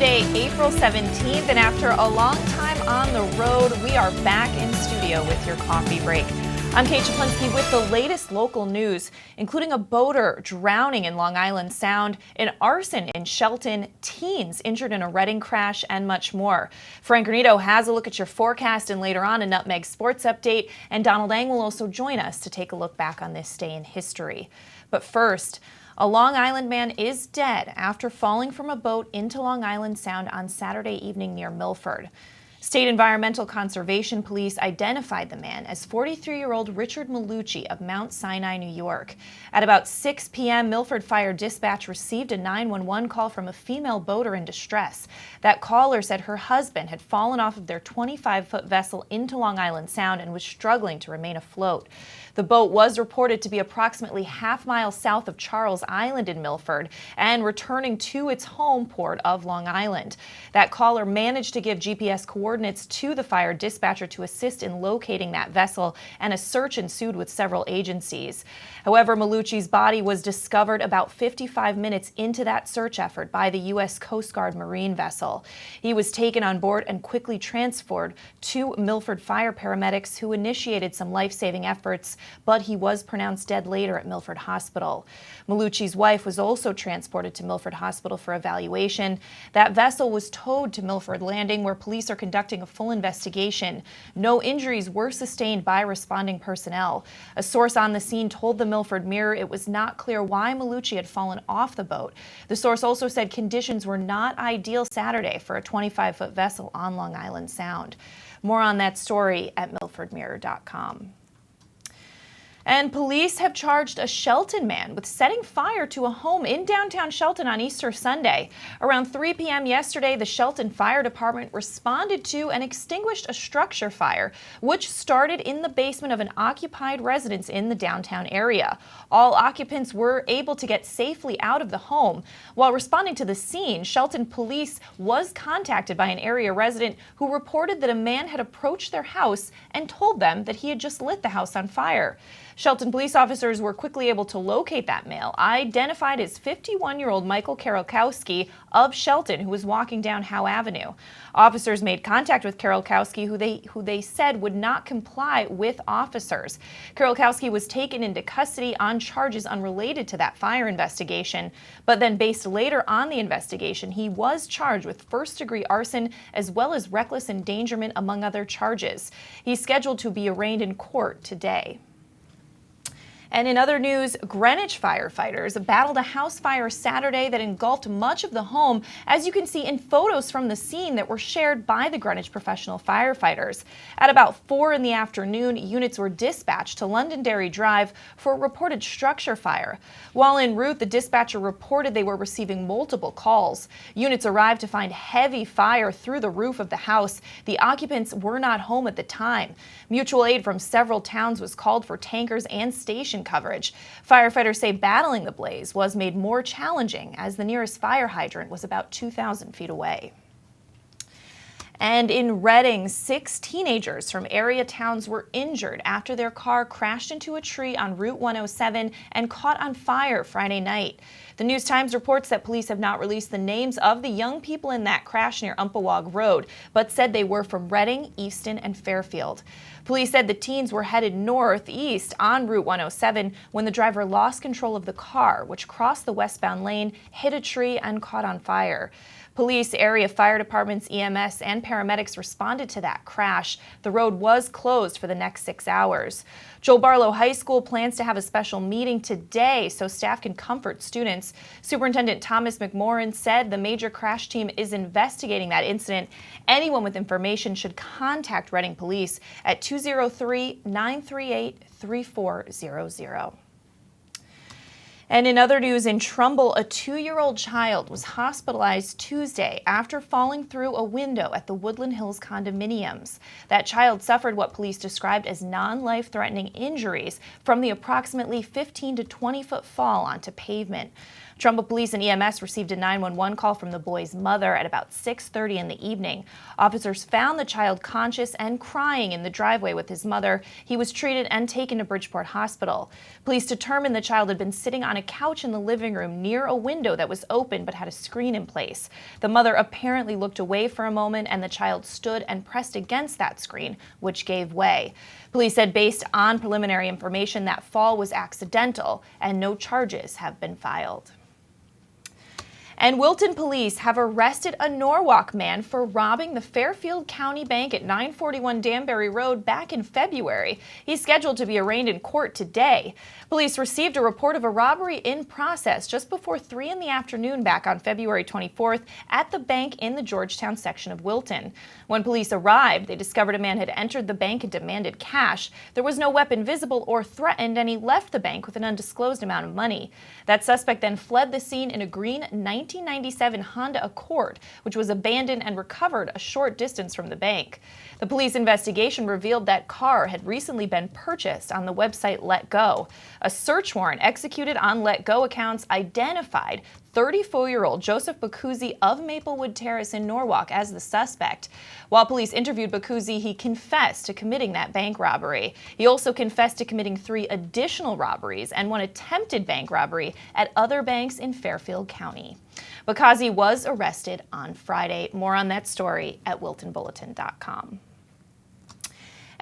Tuesday, April 17th, and after a long time on the road, we are back in studio with your coffee break. I'm Kate Czaplinski with the latest local news, including a boater drowning in Long Island Sound, an arson in Shelton, teens injured in a Reading crash, and much more. Frank Granito has a look at your forecast, and later on a Nutmeg Sports Update, and Donald Ang will also join us to take a look back on this day in history. But first, a Long Island man is dead after falling from a boat into Long Island Sound on Saturday evening near Milford. State Environmental Conservation Police identified the man as 43-year-old Richard Malucci of Mount Sinai, New York. At about 6 p.m., Milford Fire Dispatch received a 911 call from a female boater in distress. That caller said her husband had fallen off of their 25-foot vessel into Long Island Sound and was struggling to remain afloat. The boat was reported to be approximately half-mile south of Charles Island in Milford and returning to its home port of Long Island. That caller managed to give GPS coordinates to the fire dispatcher to assist in locating that vessel, and a search ensued with several agencies. However, Malucci's body was discovered about 55 minutes into that search effort by the U.S. Coast Guard Marine vessel. He was taken on board and quickly transferred to Milford fire paramedics, who initiated some life-saving efforts, but he was pronounced dead later at Milford Hospital. Malucci's wife was also transported to Milford Hospital for evaluation. That vessel was towed to Milford Landing, where police are conducting a full investigation. No injuries were sustained by responding personnel. A source on the scene told the Milford Mirror it was not clear why Malucci had fallen off the boat. The source also said conditions were not ideal Saturday for a 25-foot vessel on Long Island Sound. More on that story at milfordmirror.com. And police have charged a Shelton man with setting fire to a home in downtown Shelton on Easter Sunday. Around 3 p.m. yesterday, the Shelton Fire Department responded to and extinguished a structure fire, which started in the basement of an occupied residence in the downtown area. All occupants were able to get safely out of the home. While responding to the scene, Shelton police was contacted by an area resident who reported that a man had approached their house and told them that he had just lit the house on fire. Shelton police officers were quickly able to locate that male, identified as 51-year-old Michael Karolkowski of Shelton, who was walking down Howe Avenue. Officers made contact with Karolkowski, who they said would not comply with officers. Karolkowski was taken into custody on charges unrelated to that fire investigation, but then based later on the investigation, he was charged with first-degree arson as well as reckless endangerment, among other charges. He's scheduled to be arraigned in court today. And in other news, Greenwich firefighters battled a house fire Saturday that engulfed much of the home, as you can see in photos from the scene that were shared by the Greenwich professional firefighters. At about 4 in the afternoon, units were dispatched to Londonderry Drive for a reported structure fire. While en route, the dispatcher reported they were receiving multiple calls. Units arrived to find heavy fire through the roof of the house. The occupants were not home at the time. Mutual aid from several towns was called for tankers and station coverage. Firefighters say battling the blaze was made more challenging as the nearest fire hydrant was about 2,000 feet away. And in Reading, 6 teenagers from area towns were injured after their car crashed into a tree on Route 107 and caught on fire Friday night. The News-Times reports that police have not released the names of the young people in that crash near Umpqua Road, but said they were from Reading, Easton, and Fairfield. Police said the teens were headed northeast on Route 107 when the driver lost control of the car, which crossed the westbound lane, hit a tree, and caught on fire. Police, area fire departments, EMS, and paramedics responded to that crash. The road was closed for the next 6 hours. Joel Barlow High School plans to have a special meeting today so staff can comfort students. Superintendent Thomas McMorrin said the major crash team is investigating that incident. Anyone with information should contact Reading Police at 203-938-3400. And in other news, in Trumbull, a 2-year-old child was hospitalized Tuesday after falling through a window at the Woodland Hills condominiums. That child suffered what police described as non-life-threatening injuries from the approximately 15 to 20-foot fall onto pavement. Trumbull Police and EMS received a 911 call from the boy's mother at about 6:30 in the evening. Officers found the child conscious and crying in the driveway with his mother. He was treated and taken to Bridgeport Hospital. Police determined the child had been sitting on a a couch in the living room near a window that was open but had a screen in place. The mother apparently looked away for a moment, and the child stood and pressed against that screen, which gave way. Police said based on preliminary information that fall was accidental and no charges have been filed. And Wilton police have arrested a Norwalk man for robbing the Fairfield County Bank at 941 Danbury Road back in February. He's scheduled to be arraigned in court today. Police received a report of a robbery in process just before 3 in the afternoon back on February 24th at the bank in the Georgetown section of Wilton. When police arrived, they discovered a man had entered the bank and demanded cash. There was no weapon visible or threatened, and he left the bank with an undisclosed amount of money. That suspect then fled the scene in a green 1997 Honda Accord, which was abandoned and recovered a short distance from the bank. The police investigation revealed that car had recently been purchased on the website Let Go. A search warrant executed on Let Go accounts identified 34-year-old Joseph Bacuzzi of Maplewood Terrace in Norwalk as the suspect. While police interviewed Bacuzzi, he confessed to committing that bank robbery. He also confessed to committing 3 additional robberies and 1 attempted bank robbery at other banks in Fairfield County. Bacuzzi was arrested on Friday. More on that story at wiltonbulletin.com.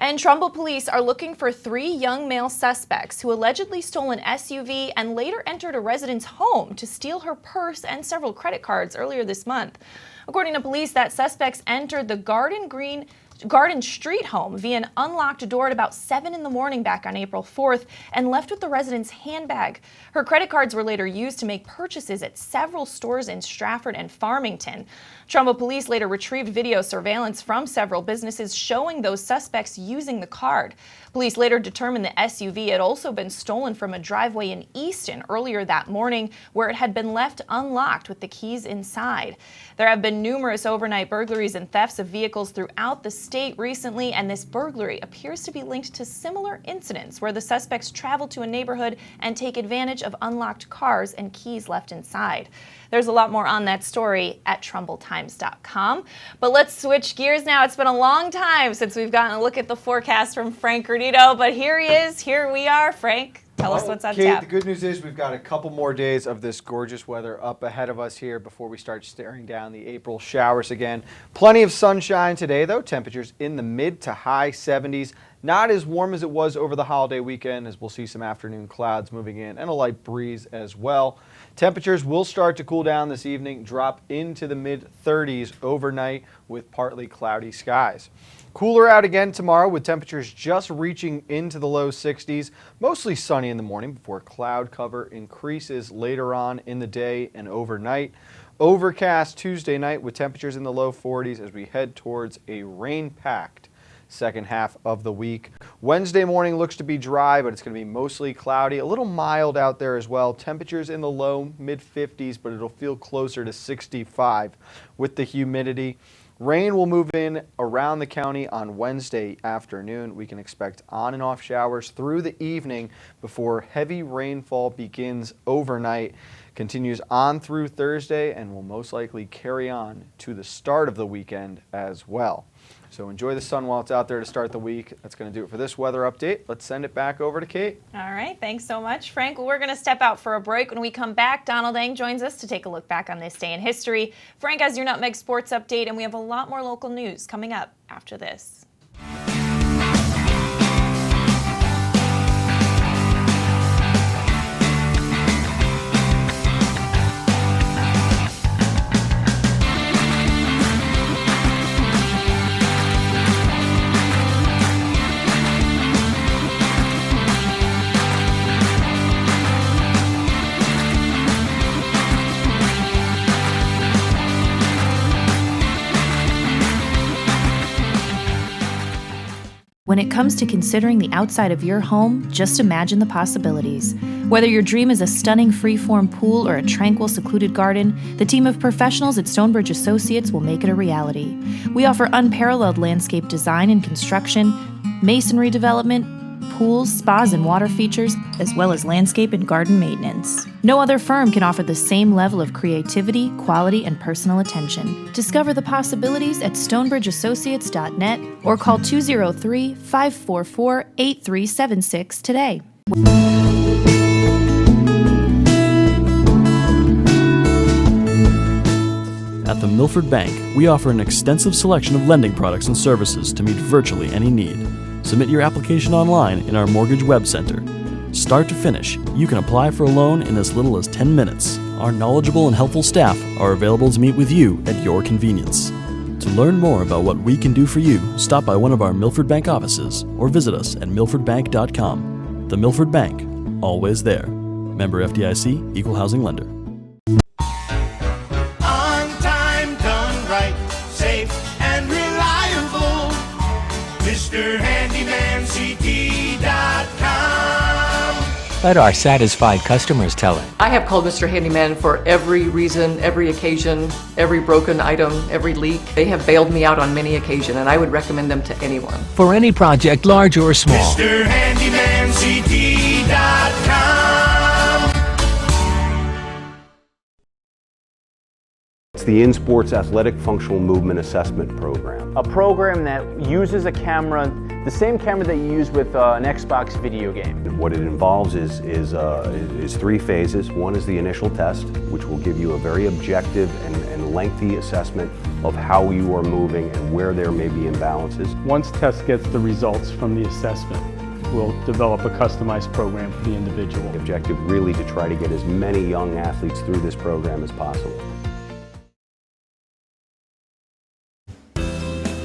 And Trumbull police are looking for 3 young male suspects who allegedly stole an SUV and later entered a resident's home to steal her purse and several credit cards earlier this month. According to police, that suspects entered the Garden Street home via an unlocked door at about 7 in the morning back on April 4th and left with the resident's handbag. Her credit cards were later used to make purchases at several stores in Stratford and Farmington. Trumbull police later retrieved video surveillance from several businesses showing those suspects using the card. Police later determined the SUV had also been stolen from a driveway in Easton earlier that morning, where it had been left unlocked with the keys inside. There have been numerous overnight burglaries and thefts of vehicles throughout the state recently, and this burglary appears to be linked to similar incidents where the suspects travel to a neighborhood and take advantage of unlocked cars and keys left inside. There's a lot more on that story at TrumbleTimes.com. But let's switch gears now. It's been a long time since we've gotten a look at the forecast from Frank Granito, but here he is. Here we are. Frank, tell us what's on Kate, tap. the good news is we've got a couple more days of this gorgeous weather up ahead of us here before we start staring down the April showers again. Plenty of sunshine today, though. Temperatures in the mid to high 70s. Not as warm as it was over the holiday weekend, as we'll see some afternoon clouds moving in and a light breeze as well. Temperatures will start to cool down this evening, drop into the mid-30s overnight with partly cloudy skies. Cooler out again tomorrow with temperatures just reaching into the low 60s, mostly sunny in the morning before cloud cover increases later on in the day and overnight. Overcast Tuesday night with temperatures in the low 40s as we head towards a rain-packed second half of the week. Wednesday morning looks to be dry, but it's going to be mostly cloudy, a little mild out there as well. Temperatures in the low mid-50s, but it'll feel closer to 65 with the humidity. Rain will move in around the county on Wednesday afternoon. We can expect on and off showers through the evening before heavy rainfall begins overnight. Continues on through Thursday and will most likely carry on to the start of the weekend as well. So enjoy the sun while it's out there to start the week. That's going to do it for this weather update. Let's send it back over to Kate. All right, thanks so much, Frank. Well, we're going to step out for a break. When we come back, Donald Eng joins us to take a look back on this day in history. Frank has your Nutmeg Sports Update, and we have a lot more local news coming up after this. When it comes to considering the outside of your home, just imagine the possibilities. Whether your dream is a stunning free-form pool or a tranquil, secluded garden, the team of professionals at Stonebridge Associates will make it a reality. We offer unparalleled landscape design and construction, masonry development, pools, spas, and water features, as well as landscape and garden maintenance. No other firm can offer the same level of creativity, quality, and personal attention. Discover the possibilities at stonebridgeassociates.net or call 203-544-8376 today. At the Milford Bank, we offer an extensive selection of lending products and services to meet virtually any need. Submit your application online in our Mortgage Web Center. Start to finish, you can apply for a loan in as little as 10 minutes. Our knowledgeable and helpful staff are available to meet with you at your convenience. To learn more about what we can do for you, stop by one of our Milford Bank offices or visit us at milfordbank.com. The Milford Bank, always there. Member FDIC, Equal Housing Lender. On time, done right, safe and reliable. MrHandymanCT.com. Let our satisfied customers tell it. I have called Mr. Handyman for every reason, every occasion, every broken item, every leak. They have bailed me out on many occasions, and I would recommend them to anyone. For any project, large or small. MrHandymanCT.com. It's the InSports Athletic Functional Movement Assessment Program. A program that uses a camera, the same camera that you use with an Xbox video game. What it involves is three phases. One is the initial test, which will give you a very objective and lengthy assessment of how you are moving and where there may be imbalances. Once test gets the results from the assessment, we'll develop a customized program for the individual. The objective really to try to get as many young athletes through this program as possible.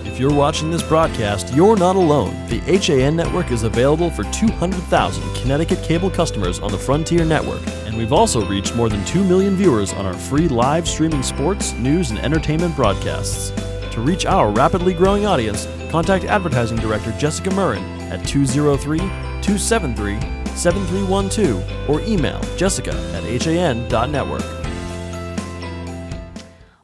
If you're watching this broadcast, you're not alone. The HAN network is available for 200,000 Connecticut cable customers on the Frontier network, and we've also reached more than 2 million viewers on our free live streaming sports, news, and entertainment broadcasts. To reach our rapidly growing audience, contact Advertising Director Jessica Murrin at 203-273-7312 or email jessica@han.network.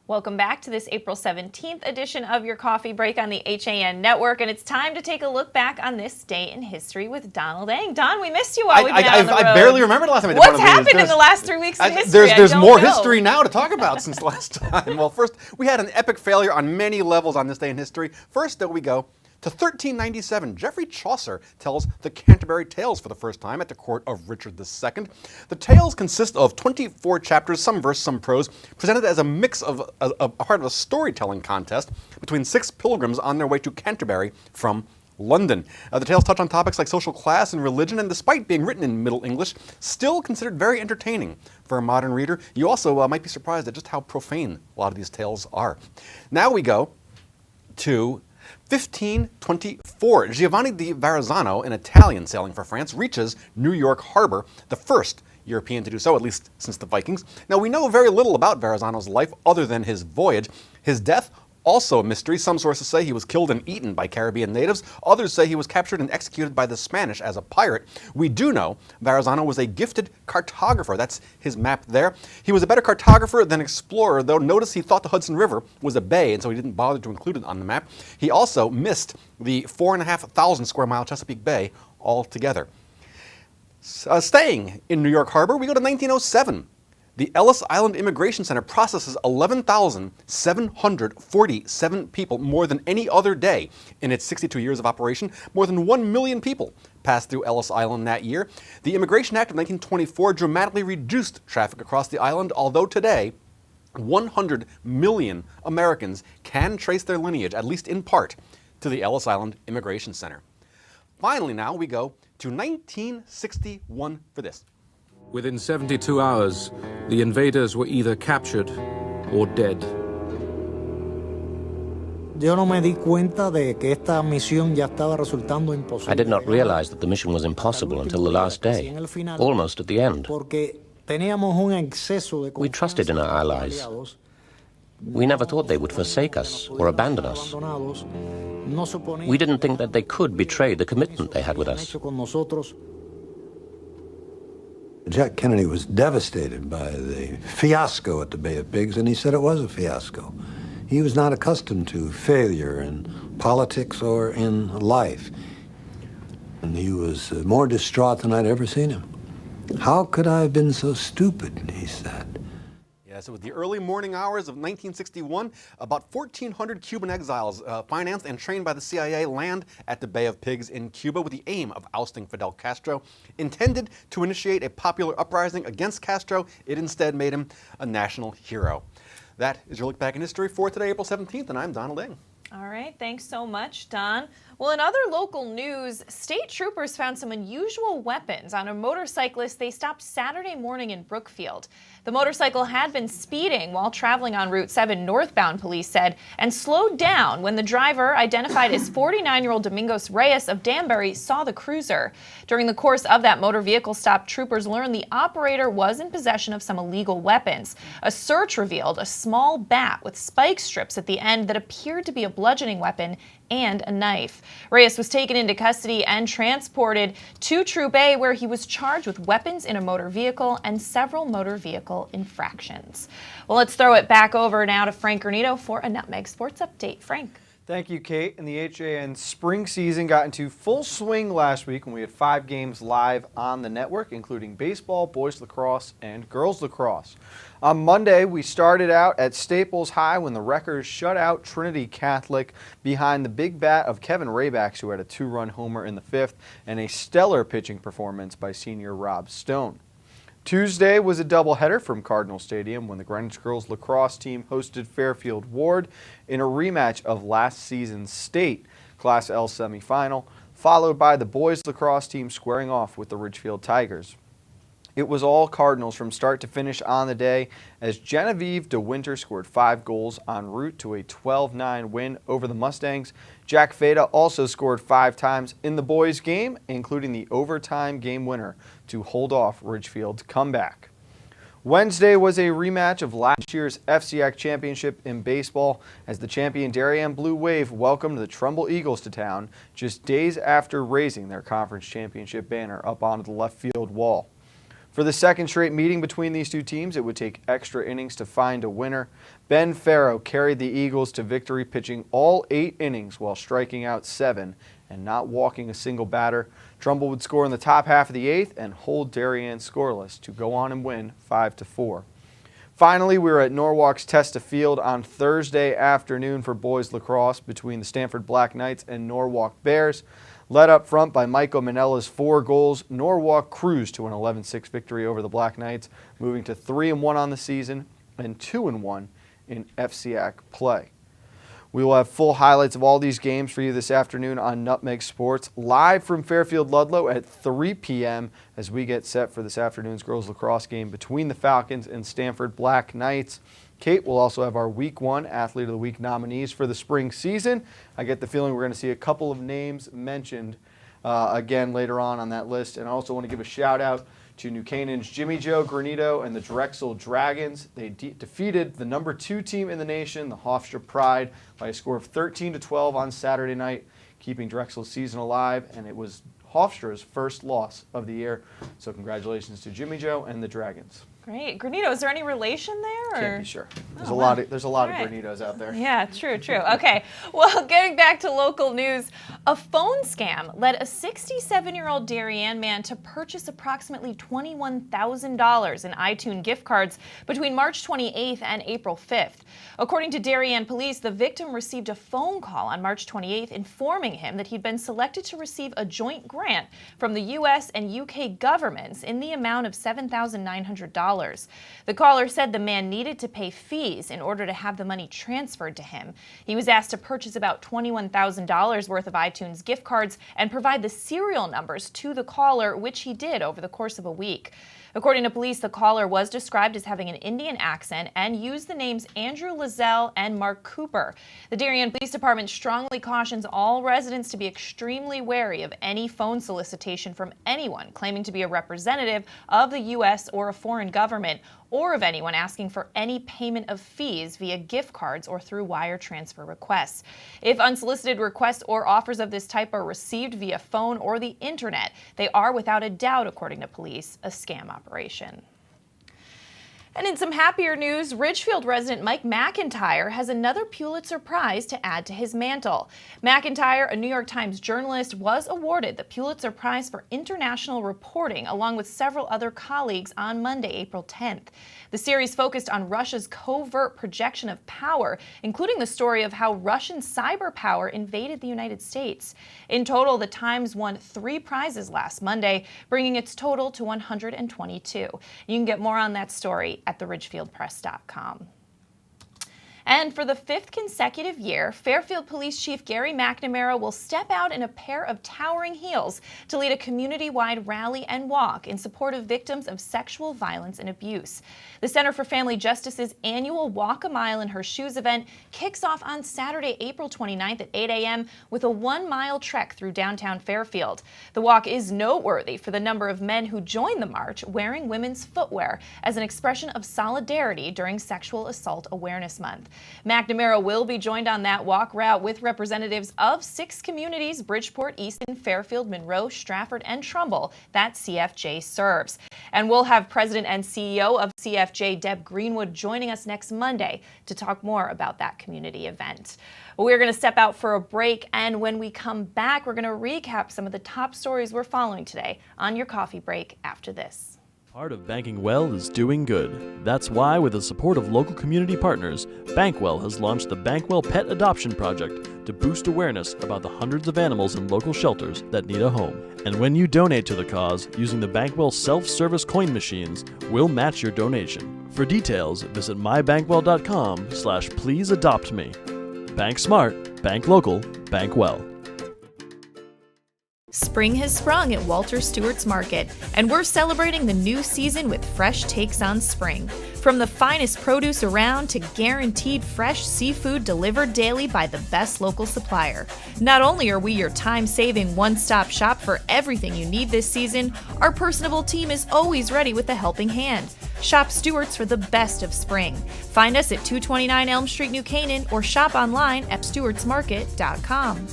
Welcome back to this April 17th edition of your Coffee Break on the HAN Network, and it's time to take a look back on this day in history with Donald Eng. Don, we missed you while we've been out on the road. I barely remember the last time I did What's one of these. happened in the last 3 weeks in history? There's more history now to talk about since the last time. Well, first, we had an epic failure on many levels on this day in history. First, though, we go to 1397. Geoffrey Chaucer tells the Canterbury Tales for the first time at the court of Richard II. The tales consist of 24 chapters, some verse, some prose, presented as a mix of a part of a storytelling contest between 6 pilgrims on their way to Canterbury from London. The tales touch on topics like social class and religion, and despite being written in Middle English, still considered very entertaining for a modern reader. You also might be surprised at just how profane a lot of these tales are. Now we go to 1524, Giovanni di Verrazzano, an Italian sailing for France, reaches New York Harbor, the first European to do so, at least since the Vikings. Now, we know very little about Verrazzano's life other than his voyage. His death, also a mystery. Some sources say he was killed and eaten by Caribbean natives. Others say he was captured and executed by the Spanish as a pirate. We do know Verrazzano was a gifted cartographer. That's his map there. He was a better cartographer than explorer, though notice he thought the Hudson River was a bay, and so he didn't bother to include it on the map. He also missed the 4,500 square mile Chesapeake Bay altogether. Staying in New York Harbor, we go to 1907. The Ellis Island Immigration Center processes 11,747 people, more than any other day in its 62 years of operation. More than 1 million people passed through Ellis Island that year. The Immigration Act of 1924 dramatically reduced traffic across the island, although today 100 million Americans can trace their lineage, at least in part, to the Ellis Island Immigration Center. Finally, now we go to 1961 for this. Within 72 hours, the invaders were either captured or dead. I did not realize that the mission was impossible until the last day, almost at the end. We trusted in our allies. We never thought they would forsake us or abandon us. We didn't think that they could betray the commitment they had with us. Jack Kennedy was devastated by the fiasco at the Bay of Pigs, and he said it was a fiasco. He was not accustomed to failure in politics or in life. And he was more distraught than I'd ever seen him. How could I have been so stupid, he said. Yes, it was the early morning hours of 1961. About 1,400 Cuban exiles, financed and trained by the CIA, land at the Bay of Pigs in Cuba with the aim of ousting Fidel Castro. Intended to initiate a popular uprising against Castro, it instead made him a national hero. That is your look back in history for today, April 17th, and I'm Donald Ing. All right, thanks so much, Don. Well, in other local news, state troopers found some unusual weapons on a motorcyclist they stopped Saturday morning in Brookfield. The motorcycle had been speeding while traveling on Route 7 northbound, police said, and slowed down when the driver, identified as 49-year-old Domingos Reyes of Danbury, saw the cruiser. During the course of that motor vehicle stop, troopers learned the operator was in possession of some illegal weapons. A search revealed a small bat with spike strips at the end that appeared to be a bludgeoning weapon and a knife. Reyes was taken into custody and transported to Troop A, where he was charged with weapons in a motor vehicle and several motor vehicle infractions. Well, let's throw it back over now to Frank Granito for a Nutmeg Sports Update. Frank. Thank you, Kate. And the HAN spring season got into full swing last week when we had 5 games live on the network, including baseball, boys lacrosse, and girls lacrosse. On Monday, we started out at Staples High when the Wreckers shut out Trinity Catholic behind the big bat of Kevin Raybacks, who had a 2-run homer in the 5th, and a stellar pitching performance by senior Rob Stone. Tuesday was a doubleheader from Cardinal Stadium when the Greenwich girls lacrosse team hosted Fairfield Ward in a rematch of last season's state Class L semifinal, followed by the boys lacrosse team squaring off with the Ridgefield Tigers. It was all Cardinals from start to finish on the day as Genevieve DeWinter scored 5 goals en route to a 12-9 win over the Mustangs. Jack Feda also scored 5 times in the boys' game, including the overtime game winner to hold off Ridgefield's comeback. Wednesday was a rematch of last year's FCIAC championship in baseball as the champion Darien Blue Wave welcomed the Trumbull Eagles to town just days after raising their conference championship banner up onto the left field wall. For the second straight meeting between these two teams, it would take extra innings to find a winner. Ben Farrow carried the Eagles to victory, pitching all 8 innings while striking out 7 and not walking a single batter. Trumbull would score in the top half of the 8th and hold Darien scoreless to go on and win 5-4. Finally, we were at Norwalk's Testa Field on Thursday afternoon for boys lacrosse between the Stanford Black Knights and Norwalk Bears. Led up front by Michael Manella's 4 goals, Norwalk cruised to an 11-6 victory over the Black Knights, moving to 3-1 on the season and 2-1 in FCIAC play. We will have full highlights of all these games for you this afternoon on Nutmeg Sports, live from Fairfield Ludlow at 3 p.m. as we get set for this afternoon's girls lacrosse game between the Falcons and Stanford Black Knights. Kate will also have our Week 1 Athlete of the Week nominees for the spring season. I get the feeling we're going to see a couple of names mentioned again later on that list. And I also want to give a shout out to New Canaan's Jimmy Joe Granito and the Drexel Dragons. They defeated the number 2 team in the nation, the Hofstra Pride, by a score of 13-12 on Saturday night, keeping Drexel's season alive. And it was Hofstra's first loss of the year. So congratulations to Jimmy Joe and the Dragons. Great. Granito, is there any relation there? Or? Can't be sure. There's a lot of right. Granitos out there. Yeah, true. Okay. Well, getting back to local news, a phone scam led a 67-year-old Darien man to purchase approximately $21,000 in iTunes gift cards between March 28th and April 5th. According to Darien police, the victim received a phone call on March 28th informing him that he'd been selected to receive a joint grant from the U.S. and U.K. governments in the amount of $7,900. The caller said the man needed to pay fees in order to have the money transferred to him. He was asked to purchase about $21,000 worth of iTunes gift cards and provide the serial numbers to the caller, which he did over the course of a week. According to police, the caller was described as having an Indian accent and used the names Andrew Lizelle and Mark Cooper. The Darien Police Department strongly cautions all residents to be extremely wary of any phone solicitation from anyone claiming to be a representative of the U.S. or a foreign government, or of anyone asking for any payment of fees via gift cards or through wire transfer requests. If unsolicited requests or offers of this type are received via phone or the internet, they are without a doubt, according to police, a scam operation. And in some happier news, Ridgefield resident Mike McIntyre has another Pulitzer Prize to add to his mantle. McIntyre, a New York Times journalist, was awarded the Pulitzer Prize for International Reporting along with several other colleagues on Monday, April 10th. The series focused on Russia's covert projection of power, including the story of how Russian cyber power invaded the United States. In total, the Times won 3 prizes last Monday, bringing its total to 122. You can get more on that story at theridgefieldpress.com. And for the 5th consecutive year, Fairfield Police Chief Gary McNamara will step out in a pair of towering heels to lead a community-wide rally and walk in support of victims of sexual violence and abuse. The Center for Family Justice's annual Walk a Mile in Her Shoes event kicks off on Saturday, April 29th at 8 a.m. with a 1-mile trek through downtown Fairfield. The walk is noteworthy for the number of men who join the march wearing women's footwear as an expression of solidarity during Sexual Assault Awareness Month. McNamara will be joined on that walk route with representatives of 6 communities: Bridgeport, Easton, Fairfield, Monroe, Stratford, and Trumbull that CFJ serves. And we'll have President and CEO of CFJ, Deb Greenwood, joining us next Monday to talk more about that community event. We're going to step out for a break, and when we come back, we're going to recap some of the top stories we're following today on your coffee break after this. Part of banking well is doing good. That's why, with the support of local community partners, Bankwell has launched the Bankwell Pet Adoption Project to boost awareness about the hundreds of animals in local shelters that need a home. And when you donate to the cause using the Bankwell self-service coin machines, we'll match your donation. For details, visit mybankwell.com/pleaseadoptme. Bank smart, bank local, bank well. Spring has sprung at Walter Stewart's Market, and we're celebrating the new season with fresh takes on spring. From the finest produce around to guaranteed fresh seafood delivered daily by the best local supplier. Not only are we your time-saving one-stop shop for everything you need this season, our personable team is always ready with a helping hand. Shop Stewart's for the best of spring. Find us at 229 Elm Street, New Canaan, or shop online at stewartsmarket.com.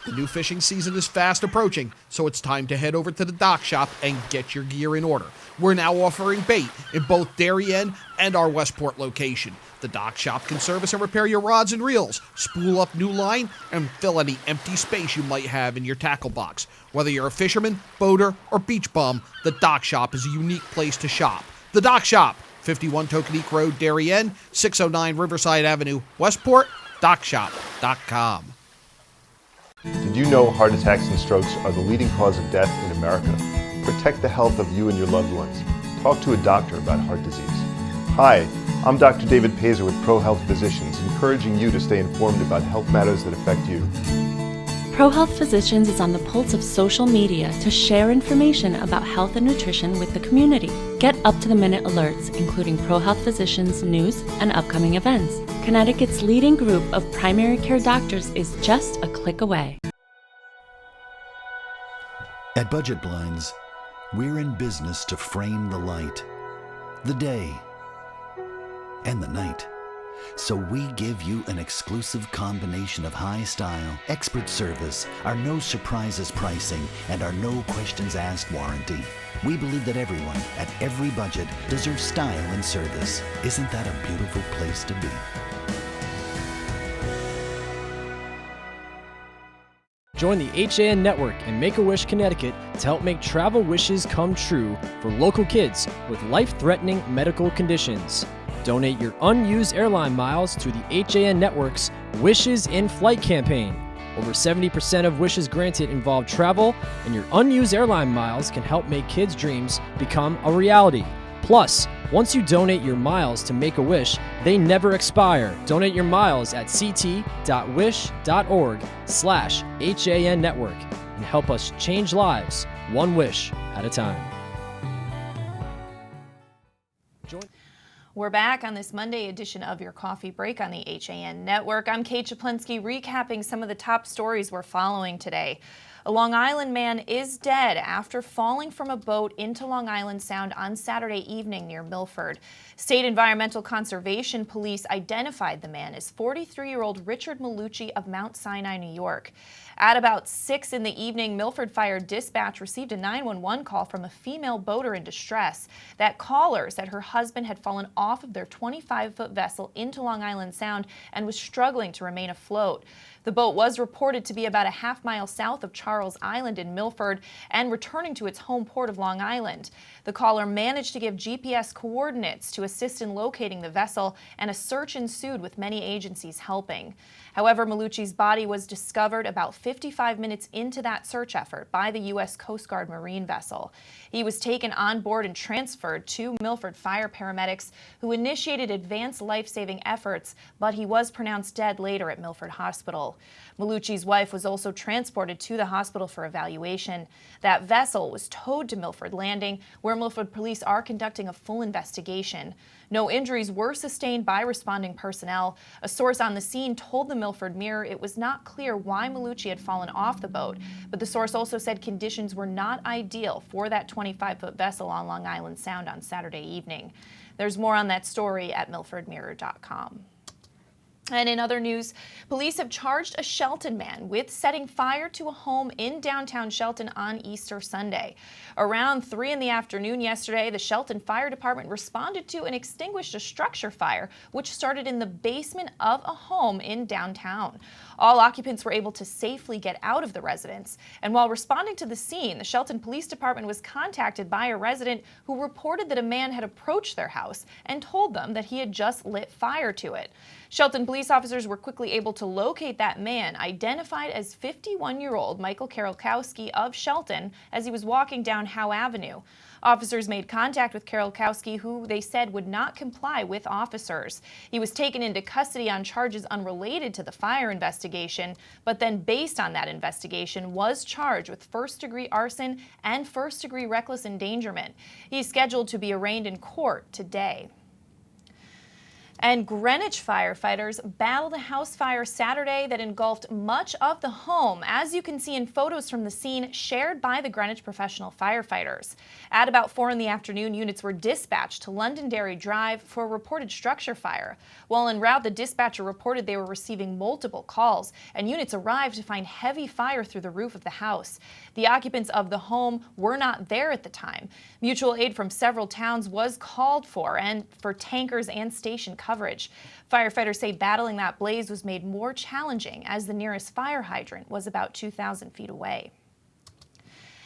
The new fishing season is fast approaching, so it's time to head over to the dock shop and get your gear in order. We're now offering bait in both Darien and our Westport location. The dock shop can service and repair your rods and reels, spool up new line, and fill any empty space you might have in your tackle box. Whether you're a fisherman, boater, or beach bum, the dock shop is a unique place to shop. The dock shop, 51 Tokenique Road, Darien, 609 Riverside Avenue, Westport, dockshop.com. Did you know heart attacks and strokes are the leading cause of death in America? Protect the health of you and your loved ones. Talk to a doctor about heart disease. Hi, I'm Dr. David Pazer with ProHealth Physicians, encouraging you to stay informed about health matters that affect you. ProHealth Physicians is on the pulse of social media to share information about health and nutrition with the community. Get up-to-the-minute alerts, including ProHealth Physicians' news and upcoming events. Connecticut's leading group of primary care doctors is just a click away. At Budget Blinds, we're in business to frame the light, the day, and the night. So we give you an exclusive combination of high style, expert service, our no surprises pricing, and our no questions asked warranty. We believe that everyone, at every budget, deserves style and service. Isn't that a beautiful place to be? Join the HAN Network in Make-A-Wish, Connecticut to help make travel wishes come true for local kids with life-threatening medical conditions. Donate your unused airline miles to the HAN Network's Wishes in Flight campaign. Over 70% of wishes granted involve travel, and your unused airline miles can help make kids' dreams become a reality. Plus, once you donate your miles to Make-A-Wish, they never expire. Donate your miles at ct.wish.org/HAN Network and help us change lives, one wish at a time. We're back on this Monday edition of your Coffee Break on the HAN Network. I'm Kate Czaplinski, recapping some of the top stories we're following today. A Long Island man is dead after falling from a boat into Long Island Sound on Saturday evening near Milford. State Environmental Conservation Police identified the man as 43-year-old Richard Malucci of Mount Sinai, New York. At about 6 in the evening, Milford Fire Dispatch received a 911 call from a female boater in distress. That caller said her husband had fallen off of their 25-foot vessel into Long Island Sound and was struggling to remain afloat. The boat was reported to be about a half-mile south of Charles Charles Island in Milford and returning to its home port of Long Island. The caller managed to give GPS coordinates to assist in locating the vessel, and a search ensued with many agencies helping. However, Malucci's body was discovered about 55 minutes into that search effort by the U.S. Coast Guard Marine vessel. He was taken on board and transferred to Milford fire paramedics, who initiated advanced life-saving efforts, but he was pronounced dead later at Milford Hospital. Malucci's wife was also transported to the hospital for evaluation. That vessel was towed to Milford Landing, where Milford police are conducting a full investigation. No injuries were sustained by responding personnel. A source on the scene told the Milford Mirror it was not clear why Malucci had fallen off the boat, but the source also said conditions were not ideal for that 25-foot vessel on Long Island Sound on Saturday evening. There's more on that story at milfordmirror.com. And in other news, police have charged a Shelton man with setting fire to a home in downtown Shelton on Easter Sunday. Around 3 in the afternoon yesterday, the Shelton Fire Department responded to and extinguished a structure fire, which started in the basement of a home in downtown. All occupants were able to safely get out of the residence. And while responding to the scene, the Shelton Police Department was contacted by a resident who reported that a man had approached their house and told them that he had just lit fire to it. Shelton police officers were quickly able to locate that man, identified as 51-year-old Michael Karolkowski of Shelton, as he was walking down Howe Avenue. Officers made contact with Karolkowski, who they said would not comply with officers. He was taken into custody on charges unrelated to the fire investigation, but then based on that investigation was charged with first-degree arson and first-degree reckless endangerment. He's scheduled to be arraigned in court today. And Greenwich firefighters battled a house fire Saturday that engulfed much of the home, as you can see in photos from the scene shared by the Greenwich professional firefighters. At about 4 in the afternoon, units were dispatched to Londonderry Drive for a reported structure fire. While en route, the dispatcher reported they were receiving multiple calls, and units arrived to find heavy fire through the roof of the house. The occupants of the home were not there at the time. Mutual aid from several towns was called for, and for tankers and station coverage. Firefighters say battling that blaze was made more challenging as the nearest fire hydrant was about 2,000 feet away.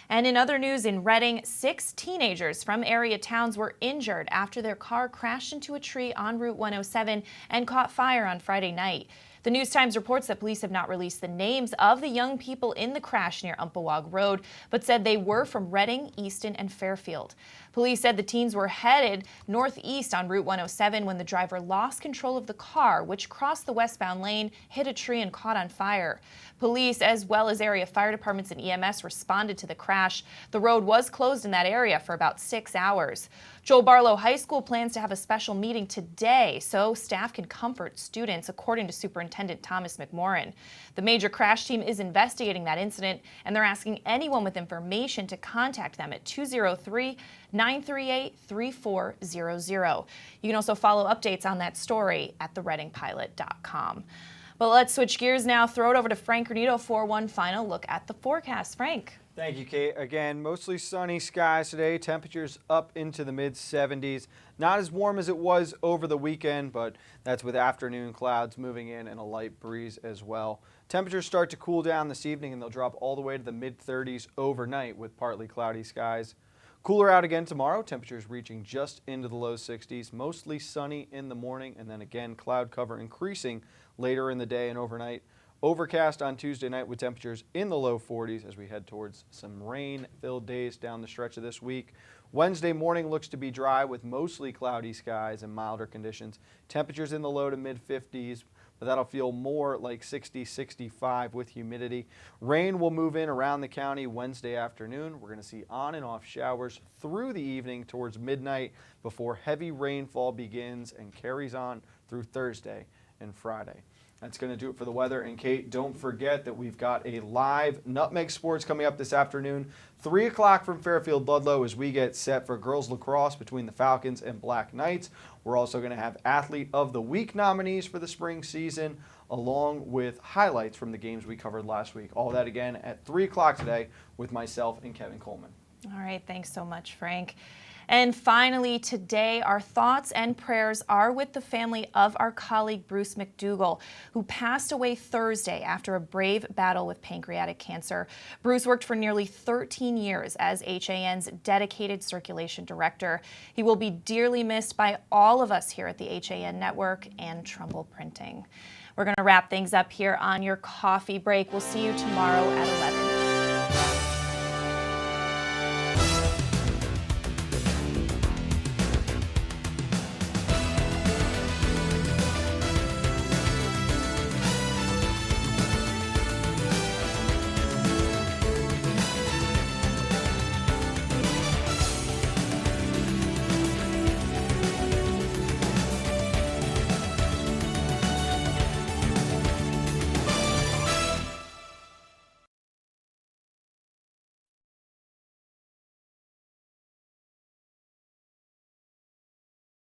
And in other news, in Reading, 6 teenagers from area towns were injured after their car crashed into a tree on Route 107 and caught fire on Friday night. The News-Times reports that police have not released the names of the young people in the crash near Umpqua Road, but said they were from Reading, Easton, and Fairfield. Police said the teens were headed northeast on Route 107 when the driver lost control of the car, which crossed the westbound lane, hit a tree, and caught on fire. Police, as well as area fire departments and EMS, responded to the crash. The road was closed in that area for about 6 hours. Joel Barlow High School plans to have a special meeting today so staff can comfort students, according to Superintendent Thomas McMorrin. The major crash team is investigating that incident, and they're asking anyone with information to contact them at 203-938-3400. You can also follow updates on that story at thereadingpilot.com. But let's switch gears now, throw it over to Frank Granito for one final look at the forecast. Frank. Thank you, Kate. Again, mostly sunny skies today. Temperatures up into the mid-70s. Not as warm as it was over the weekend, but that's with afternoon clouds moving in and a light breeze as well. Temperatures start to cool down this evening, and they'll drop all the way to the mid-30s overnight with partly cloudy skies. Cooler out again tomorrow. Temperatures reaching just into the low 60s. Mostly sunny in the morning, and then again cloud cover increasing later in the day and overnight. Overcast on Tuesday night with temperatures in the low 40s as we head towards some rain-filled days down the stretch of this week. Wednesday morning looks to be dry with mostly cloudy skies and milder conditions. Temperatures in the low to mid-50s, but that'll feel more like 60, 65 with humidity. Rain will move in around the county Wednesday afternoon. We're going to see on and off showers through the evening towards midnight before heavy rainfall begins and carries on through Thursday and Friday. That's going to do it for the weather. And Kate, don't forget that we've got a live Nutmeg Sports coming up this afternoon, 3 o'clock from Fairfield Ludlow as we get set for girls lacrosse between the Falcons and Black Knights. We're also going to have Athlete of the Week nominees for the spring season, along with highlights from the games we covered last week. All that again at 3 o'clock today with myself and Kevin Coleman. All right, thanks so much, Frank. And finally, today, our thoughts and prayers are with the family of our colleague Bruce McDougall, who passed away Thursday after a brave battle with pancreatic cancer. Bruce worked for nearly 13 years as HAN's dedicated circulation director. He will be dearly missed by all of us here at the HAN Network and Trumbull Printing. We're going to wrap things up here on your coffee break. We'll see you tomorrow at 11.